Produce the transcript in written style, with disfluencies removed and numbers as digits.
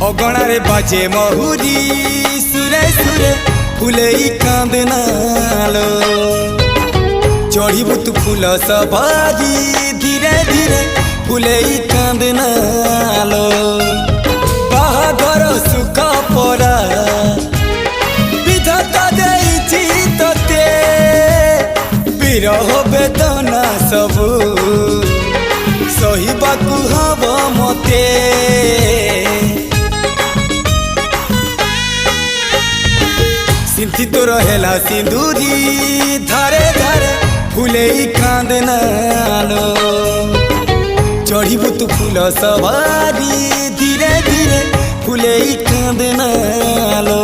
अगणारे बाजे महुरी सुरे सुरे फुले कांदनालो चढ़ीबू तू फूल सवारी धीरे धीरे फुले कांदनालो बाहागर सुख परा विधाता देइछि तते विरह वेदना सबू सहिबाकू हब मते सिंथी तो रहेला सिंदूरी धारे धारे फुले कांदनालो चढ़ीबू तू फूल सवारी धीरे धीरे फुले कांदनालो।